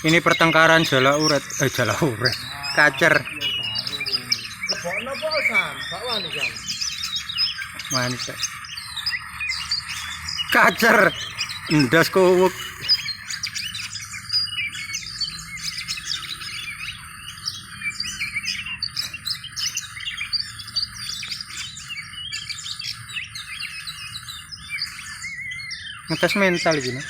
Ini pertengkaran jala uret, kacer. Lebokno apa Sam? Bakwan Sam. Mantap. Kacer. Ndas kuwuk. Ngetes mental gini.